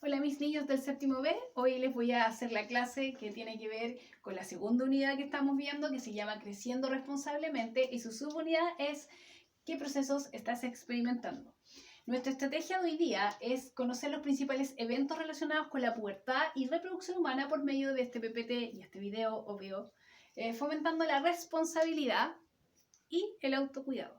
Hola mis niños del séptimo B, hoy les voy a hacer la clase que tiene que ver con la segunda unidad que estamos viendo, que se llama Creciendo Responsablemente, y su subunidad es ¿qué procesos estás experimentando? Nuestra estrategia de hoy día es conocer los principales eventos relacionados con la pubertad y reproducción humana por medio de este PPT y este video, obvio, fomentando la responsabilidad y el autocuidado.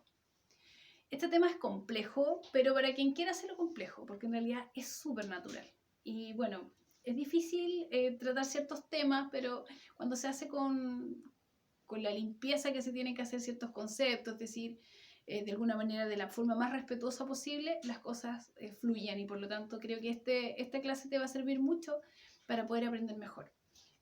Este tema es complejo, pero para quien quiera hacerlo complejo, porque en realidad es súper natural. Y bueno, es difícil tratar ciertos temas, pero cuando se hace con la limpieza que se tienen que hacer ciertos conceptos, es decir, de alguna manera de la forma más respetuosa posible, las cosas fluyen y por lo tanto creo que esta clase te va a servir mucho para poder aprender mejor.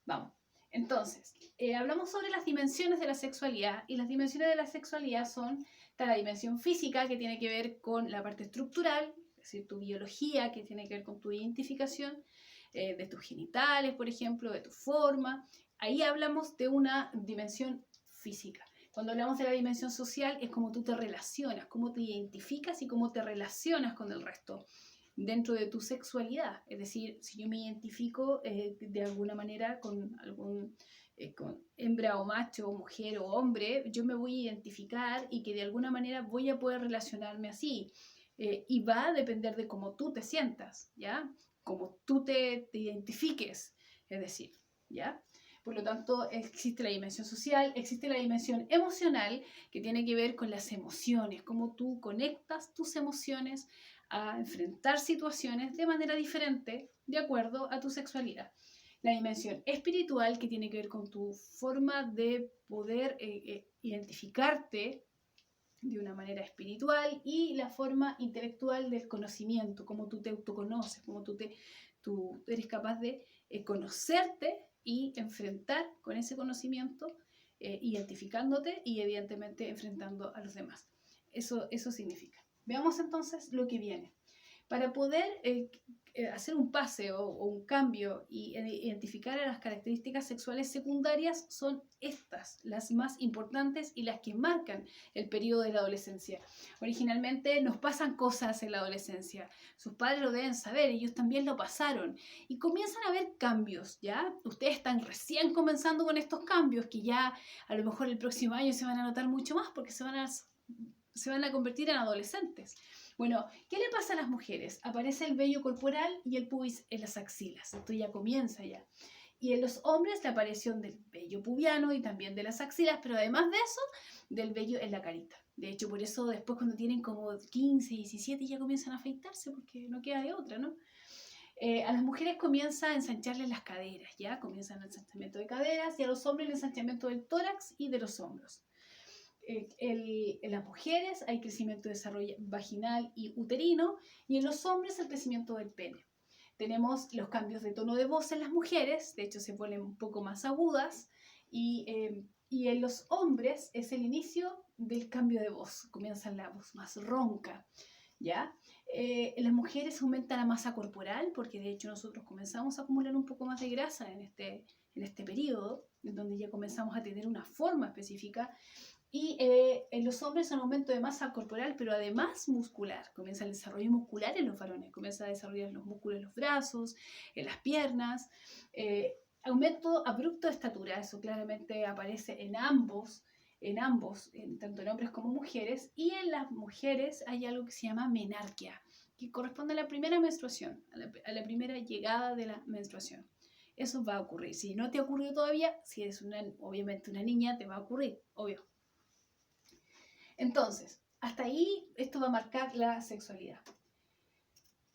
Vamos. Entonces, hablamos sobre las dimensiones de la sexualidad y las dimensiones de la sexualidad son la dimensión física que tiene que ver con la parte estructural, es decir, tu biología que tiene que ver con tu identificación de tus genitales, por ejemplo, de tu forma. Ahí hablamos de una dimensión física. Cuando hablamos de la dimensión social es cómo tú te relacionas, cómo te identificas y cómo te relacionas con el resto dentro de tu sexualidad. Es decir, si yo me identifico de alguna manera con algún con hembra o macho, mujer o hombre, yo me voy a identificar y que de alguna manera voy a poder relacionarme así. Y va a depender de cómo tú te sientas, ¿ya? Cómo tú te identifiques, es decir, ¿ya? Por lo tanto, existe la dimensión social, existe la dimensión emocional, que tiene que ver con las emociones, cómo tú conectas tus emociones a enfrentar situaciones de manera diferente de acuerdo a tu sexualidad. La dimensión espiritual, que tiene que ver con tu forma de poder identificarte de una manera espiritual, y la forma intelectual del conocimiento, cómo tú te autoconoces, cómo tú eres capaz de conocerte y enfrentar con ese conocimiento, identificándote y evidentemente enfrentando a los demás. Eso significa. Veamos entonces lo que viene. Para poder hacer un pase o un cambio y identificar a las características sexuales secundarias, son estas las más importantes y las que marcan el periodo de la adolescencia. Originalmente nos pasan cosas en la adolescencia, sus padres lo deben saber, ellos también lo pasaron y comienzan a haber cambios, ¿ya? Ustedes están recién comenzando con estos cambios que ya a lo mejor el próximo año se van a notar mucho más porque se van a convertir en adolescentes. Bueno, ¿qué le pasa a las mujeres? Aparece el vello corporal y el pubis en las axilas. Esto ya comienza ya. Y en los hombres la aparición del vello pubiano y también de las axilas, pero además de eso, del vello en la carita. De hecho, por eso después cuando tienen como 15, 17 ya comienzan a afeitarse porque no queda de otra, ¿no? A las mujeres comienza a ensancharles las caderas, ¿ya? Comienza el ensanchamiento de caderas, y a los hombres el ensanchamiento del tórax y de los hombros. En las mujeres hay crecimiento de desarrollo vaginal y uterino, y en los hombres el crecimiento del pene. Tenemos los cambios de tono de voz en las mujeres, de hecho se vuelven un poco más agudas, y en los hombres es el inicio del cambio de voz, comienza la voz más ronca, ¿ya? En las mujeres aumenta la masa corporal, porque de hecho nosotros comenzamos a acumular un poco más de grasa en este periodo, en donde ya comenzamos a tener una forma específica. Y en los hombres un aumento de masa corporal, pero además muscular. Comienza el desarrollo muscular en los varones, comienza a desarrollar los músculos en los brazos, en las piernas. Aumento abrupto de estatura, eso claramente aparece tanto en hombres como mujeres. Y en las mujeres hay algo que se llama menarquia, que corresponde a la primera menstruación, a la primera llegada de la menstruación. Eso va a ocurrir. Si no te ha ocurrido todavía, si eres obviamente una niña, te va a ocurrir, obvio. Entonces, hasta ahí esto va a marcar la sexualidad.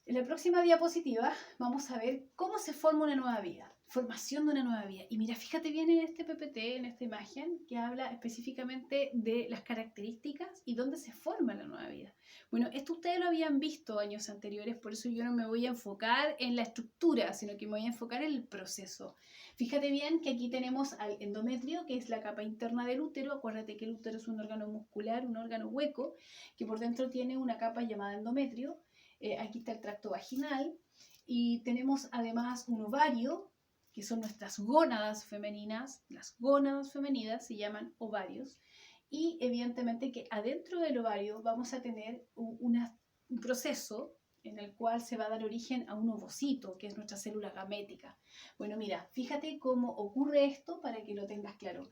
En la próxima diapositiva vamos a ver cómo se forma una nueva vida, formación de una nueva vida. Y mira, fíjate bien en este PPT, en esta imagen, que habla específicamente de las características y dónde se forma la nueva vida. Bueno, esto ustedes lo habían visto años anteriores, por eso yo no me voy a enfocar en la estructura, sino que me voy a enfocar en el proceso. Fíjate bien que aquí tenemos al endometrio, que es la capa interna del útero. Acuérdate que el útero es un órgano muscular, un órgano hueco, que por dentro tiene una capa llamada endometrio. Aquí está el tracto vaginal, y tenemos además un ovario, que son nuestras gónadas femeninas. Las gónadas femeninas se llaman ovarios, y evidentemente que adentro del ovario vamos a tener un proceso en el cual se va a dar origen a un ovocito, que es nuestra célula gamética. Bueno, mira, fíjate cómo ocurre esto para que lo tengas claro.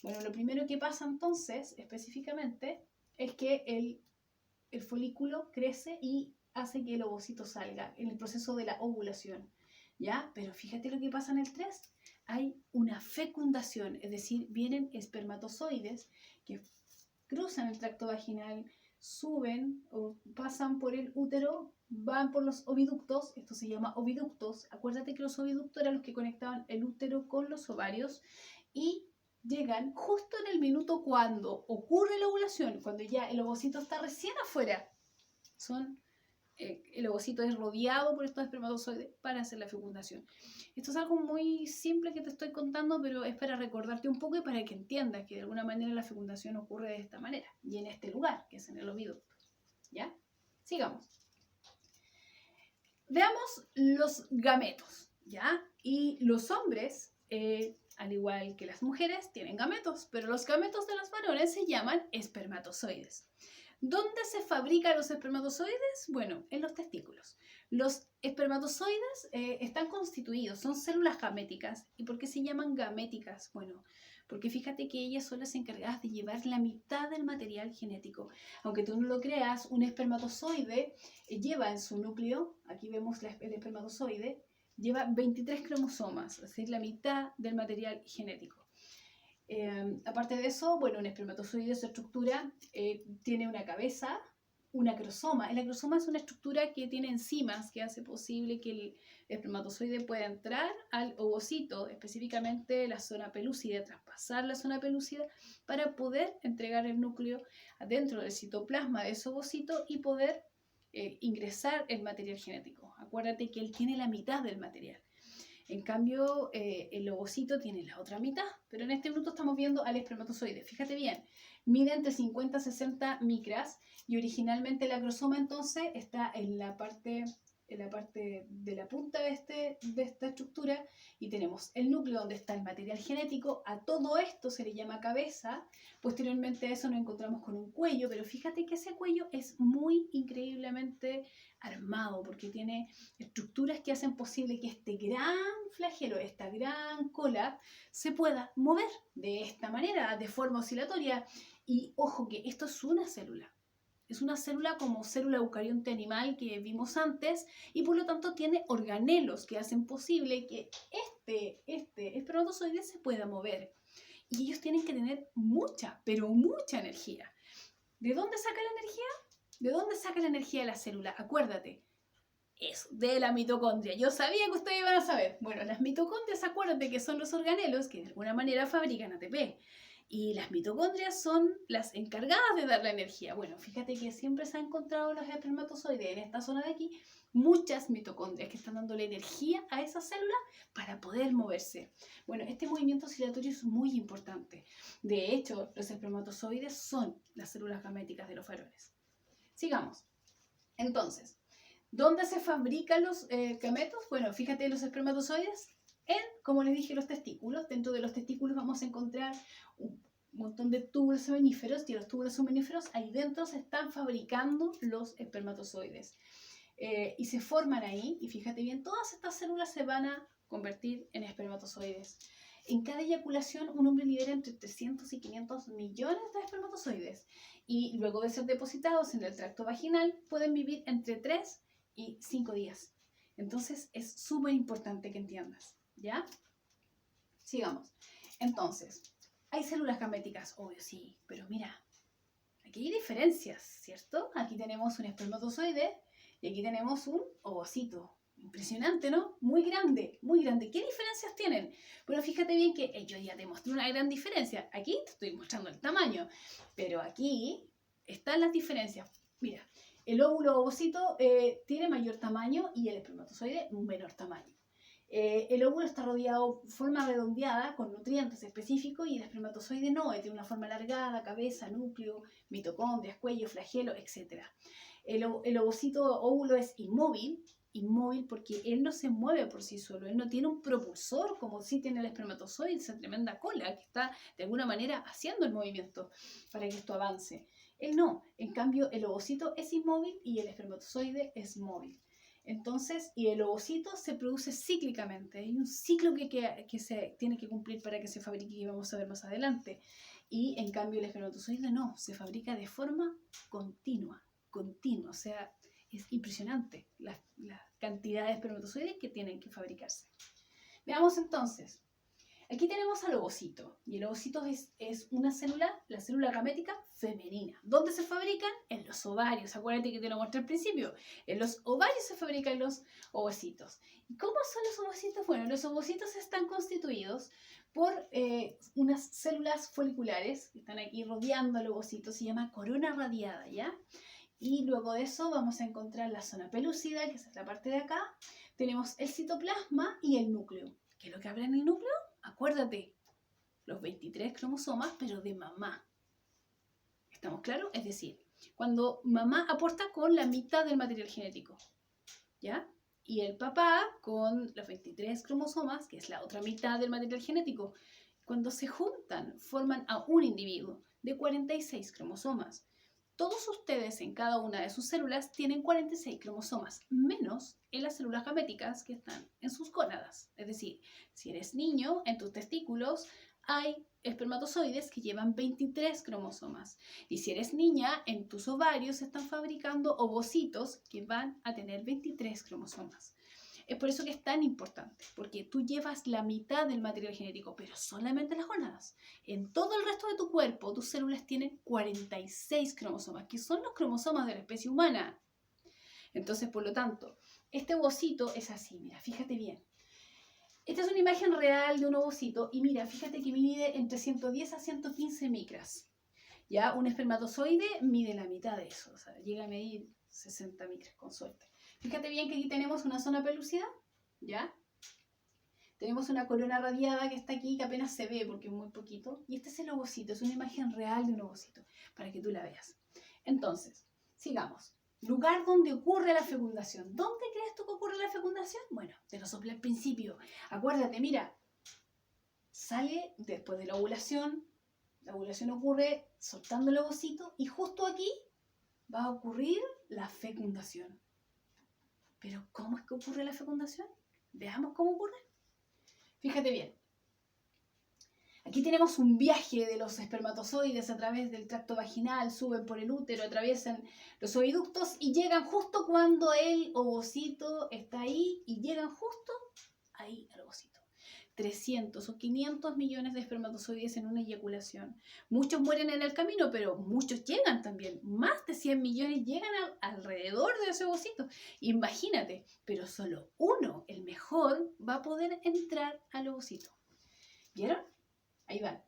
Bueno, lo primero que pasa entonces, específicamente, es que el folículo crece y hace que el ovocito salga en el proceso de la ovulación, ¿ya? Pero fíjate lo que pasa en el 3. Hay una fecundación, es decir, vienen espermatozoides que cruzan el tracto vaginal, suben o pasan por el útero, van por los oviductos, esto se llama oviductos. Acuérdate que los oviductos eran los que conectaban el útero con los ovarios y llegan justo en el minuto cuando ocurre la ovulación, cuando ya el ovocito está recién afuera. El ovocito es rodeado por estos espermatozoides para hacer la fecundación. Esto es algo muy simple que te estoy contando, pero es para recordarte un poco y para que entiendas que de alguna manera la fecundación ocurre de esta manera y en este lugar, que es en el oviducto. ¿Ya? Sigamos. Veamos los gametos, ¿ya? Y los hombres, al igual que las mujeres, tienen gametos, pero los gametos de los varones se llaman espermatozoides. ¿Dónde se fabrican los espermatozoides? Bueno, en los testículos. Los espermatozoides están constituidos, son células gaméticas. ¿Y por qué se llaman gaméticas? Bueno, porque fíjate que ellas son las encargadas de llevar la mitad del material genético. Aunque tú no lo creas, un espermatozoide lleva en su núcleo, aquí vemos el espermatozoide, lleva 23 cromosomas, es decir, la mitad del material genético. Aparte de eso, bueno, un espermatozoide, su estructura tiene una cabeza, un acrosoma. El acrosoma es una estructura que tiene enzimas que hace posible que el espermatozoide pueda entrar al ovocito, específicamente la zona pelúcida, traspasar la zona pelúcida para poder entregar el núcleo adentro del citoplasma de ese ovocito y poder ingresar el material genético. Acuérdate que él tiene la mitad del material. En cambio, el ovocito tiene la otra mitad, pero en este minuto estamos viendo al espermatozoide. Fíjate bien, mide entre 50 a 60 micras y originalmente el acrosoma entonces está en la parte de la punta de esta estructura y tenemos el núcleo donde está el material genético. A todo esto se le llama cabeza. Posteriormente a eso nos encontramos con un cuello, pero fíjate que ese cuello es muy increíblemente armado porque tiene estructuras que hacen posible que este gran flagelo, esta gran cola, se pueda mover de esta manera, de forma oscilatoria. Y ojo que esto es una célula. Es una célula como célula eucarionte animal que vimos antes y por lo tanto tiene organelos que hacen posible que este espermatozoide se pueda mover. Y ellos tienen que tener mucha, pero mucha energía. ¿De dónde saca la energía? ¿De dónde saca la energía de la célula? Acuérdate, es de la mitocondria. Yo sabía que ustedes iban a saber. Bueno, las mitocondrias, acuérdate que son los organelos que de alguna manera fabrican ATP. Y las mitocondrias son las encargadas de dar la energía. Bueno, fíjate que siempre se han encontrado los espermatozoides en esta zona de aquí, muchas mitocondrias que están dándole energía a esa célula para poder moverse. Bueno, este movimiento oscilatorio es muy importante. De hecho, los espermatozoides son las células gaméticas de los varones. Sigamos. Entonces, ¿dónde se fabrican los gametos? Bueno, fíjate los espermatozoides como les dije, los testículos. Dentro de los testículos vamos a encontrar un montón de túbulos seminíferos y los túbulos seminíferos ahí dentro se están fabricando los espermatozoides. Y se forman ahí, y fíjate bien, todas estas células se van a convertir en espermatozoides. En cada eyaculación un hombre libera entre 300 y 500 millones de espermatozoides y luego de ser depositados en el tracto vaginal pueden vivir entre 3 y 5 días. Entonces es súper importante que entiendas, ¿ya? Sigamos. Entonces, hay células gaméticas, obvio, sí, pero mira, aquí hay diferencias, ¿cierto? Aquí tenemos un espermatozoide y aquí tenemos un ovocito. Impresionante, ¿no? Muy grande, muy grande. ¿Qué diferencias tienen? Bueno, fíjate bien que yo ya te mostré una gran diferencia. Aquí te estoy mostrando el tamaño, pero aquí están las diferencias. Mira, el óvulo ovocito tiene mayor tamaño y el espermatozoide un menor tamaño. El óvulo está rodeado de forma redondeada con nutrientes específicos y el espermatozoide no, tiene una forma alargada, cabeza, núcleo, mitocondrias, cuello, flagelo, etc. El ovocito óvulo es inmóvil porque él no se mueve por sí solo, él no tiene un propulsor como sí tiene el espermatozoide, esa tremenda cola que está de alguna manera haciendo el movimiento para que esto avance. Él no, en cambio el ovocito es inmóvil y el espermatozoide es móvil. Entonces, y el ovocito se produce cíclicamente. Hay un ciclo que se tiene que cumplir para que se fabrique, y vamos a ver más adelante. Y en cambio el espermatozoide no, se fabrica de forma continua. O sea, es impresionante la cantidad de espermatozoides que tienen que fabricarse. Veamos entonces. Aquí tenemos al ovocito, y el ovocito es una célula, la célula gamética femenina. ¿Dónde se fabrican? En los ovarios. Acuérdate que te lo mostré al principio. En los ovarios se fabrican los ovocitos. ¿Y cómo son los ovocitos? Bueno, los ovocitos están constituidos por unas células foliculares que están aquí rodeando al ovocito. Se llama corona radiada, ¿ya? Y luego de eso vamos a encontrar la zona pelúcida, que es la parte de acá. Tenemos el citoplasma y el núcleo. ¿Qué es lo que habrá en el núcleo? Acuérdate, los 23 cromosomas, pero de mamá. ¿Estamos claros? Es decir, cuando mamá aporta con la mitad del material genético, ¿ya? Y el papá con los 23 cromosomas, que es la otra mitad del material genético. Cuando se juntan, forman a un individuo de 46 cromosomas. Todos ustedes en cada una de sus células tienen 46 cromosomas, menos en las células gaméticas que están en sus gónadas. Es decir, si eres niño, en tus testículos hay espermatozoides que llevan 23 cromosomas. Y si eres niña, en tus ovarios se están fabricando ovocitos que van a tener 23 cromosomas. Es por eso que es tan importante, porque tú llevas la mitad del material genético, pero solamente las gónadas. En todo el resto de tu cuerpo, tus células tienen 46 cromosomas, que son los cromosomas de la especie humana. Entonces, por lo tanto, este ovocito es así, mira, fíjate bien. Esta es una imagen real de un ovocito y mira, fíjate que mide entre 110 a 115 micras. Ya, un espermatozoide mide la mitad de eso, o sea, llega a medir 60 micras con suerte. Fíjate bien que aquí tenemos una zona pelúcida, ¿ya? Tenemos una corona radiada que está aquí, que apenas se ve porque es muy poquito. Y este es el ovocito, es una imagen real de un ovocito, para que tú la veas. Entonces, sigamos. Lugar donde ocurre la fecundación. ¿Dónde crees tú que ocurre la fecundación? Bueno, te lo soplé al principio. Acuérdate, mira, sale después de la ovulación. La ovulación ocurre soltando el ovocito y justo aquí va a ocurrir la fecundación. ¿Pero cómo es que ocurre la fecundación? Veamos cómo ocurre. Fíjate bien. Aquí tenemos un viaje de los espermatozoides a través del tracto vaginal, suben por el útero, atraviesan los oviductos y llegan justo cuando el ovocito está ahí y llegan justo ahí al ovocito. 300 o 500 millones de espermatozoides en una eyaculación. Muchos mueren en el camino, pero muchos llegan también. Más de 100 millones llegan alrededor de ese ovocito. Imagínate, pero solo uno, el mejor, va a poder entrar al ovocito. ¿Vieron? Ahí van.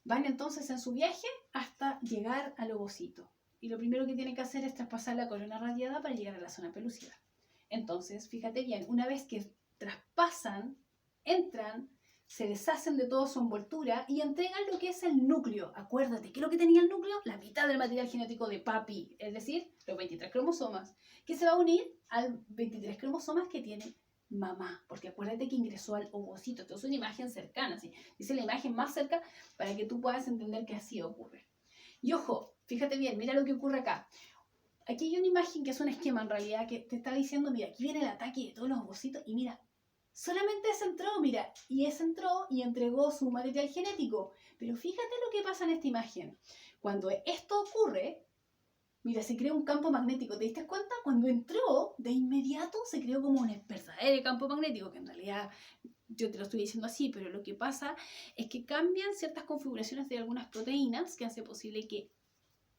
Van entonces en su viaje hasta llegar al ovocito. Y lo primero que tienen que hacer es traspasar la corona radiada para llegar a la zona pelúcida. Entonces, fíjate bien, una vez que traspasan, entran, se deshacen de toda su envoltura y entregan lo que es el núcleo. Acuérdate, ¿qué es lo que tenía el núcleo? La mitad del material genético de papi, es decir, los 23 cromosomas, que se va a unir al 23 cromosomas que tiene mamá, porque acuérdate que ingresó al ovocito. Esto es una imagen cercana, ¿sí? Dice la imagen más cerca para que tú puedas entender que así ocurre. Y ojo, fíjate bien, mira lo que ocurre acá. Aquí hay una imagen que es un esquema en realidad que te está diciendo, mira, aquí viene el ataque de todos los ovocitos y mira, solamente ese entró, mira, y ese entró y entregó su material genético. Pero fíjate lo que pasa en esta imagen. Cuando esto ocurre, mira, se crea un campo magnético. ¿Te diste cuenta? Cuando entró, de inmediato se creó como un verdadero campo magnético, que en realidad yo te lo estoy diciendo así, pero lo que pasa es que cambian ciertas configuraciones de algunas proteínas que hace posible que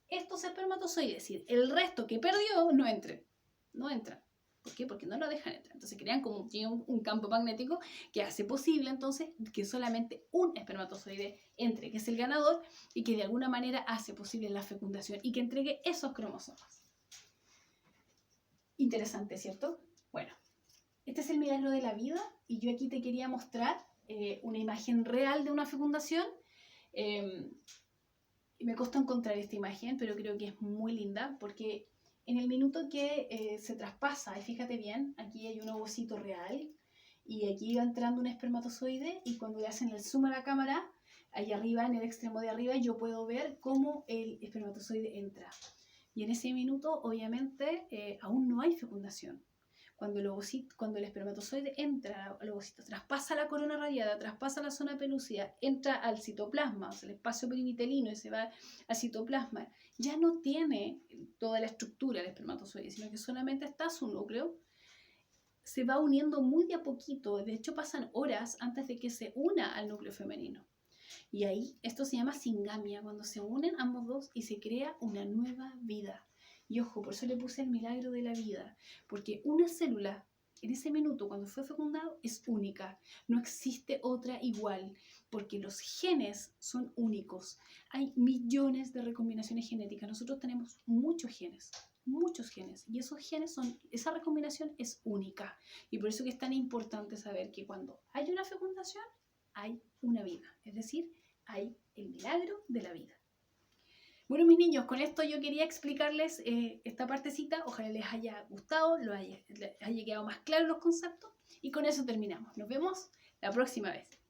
estos espermatozoides, es decir, el resto que perdió, no entren. No entran. ¿Por qué? Porque no lo dejan entrar. Entonces crean como un campo magnético que hace posible entonces que solamente un espermatozoide entre, que es el ganador, y que de alguna manera hace posible la fecundación y que entregue esos cromosomas. Interesante, ¿cierto? Bueno, este es el milagro de la vida y yo aquí te quería mostrar una imagen real de una fecundación. Me costó encontrar esta imagen, pero creo que es muy linda porque en el minuto que se traspasa, y fíjate bien, aquí hay un ovocito real y aquí va entrando un espermatozoide y cuando le hacen el zoom a la cámara, ahí arriba, en el extremo de arriba, yo puedo ver cómo el espermatozoide entra. Y en ese minuto, obviamente, aún no hay fecundación. cuando el espermatozoide entra al ovocito, traspasa la corona radiada, traspasa la zona pelúcida, entra al citoplasma, o sea, el espacio perimitelino, y se va al citoplasma, ya no tiene toda la estructura del espermatozoide, sino que solamente está su núcleo. Se va uniendo muy de a poquito, de hecho pasan horas antes de que se una al núcleo femenino. Y ahí esto se llama singamia, cuando se unen ambos dos y se crea una nueva vida. Y ojo, por eso le puse el milagro de la vida, porque una célula en ese minuto cuando fue fecundado es única, no existe otra igual, porque los genes son únicos. Hay millones de recombinaciones genéticas, nosotros tenemos muchos genes, y esos genes esa recombinación es única. Y por eso que es tan importante saber que cuando hay una fecundación, hay una vida, es decir, hay el milagro de la vida. Bueno, mis niños, con esto yo quería explicarles esta partecita. Ojalá les haya gustado, les haya quedado más claro los conceptos. Y con eso terminamos. Nos vemos la próxima vez.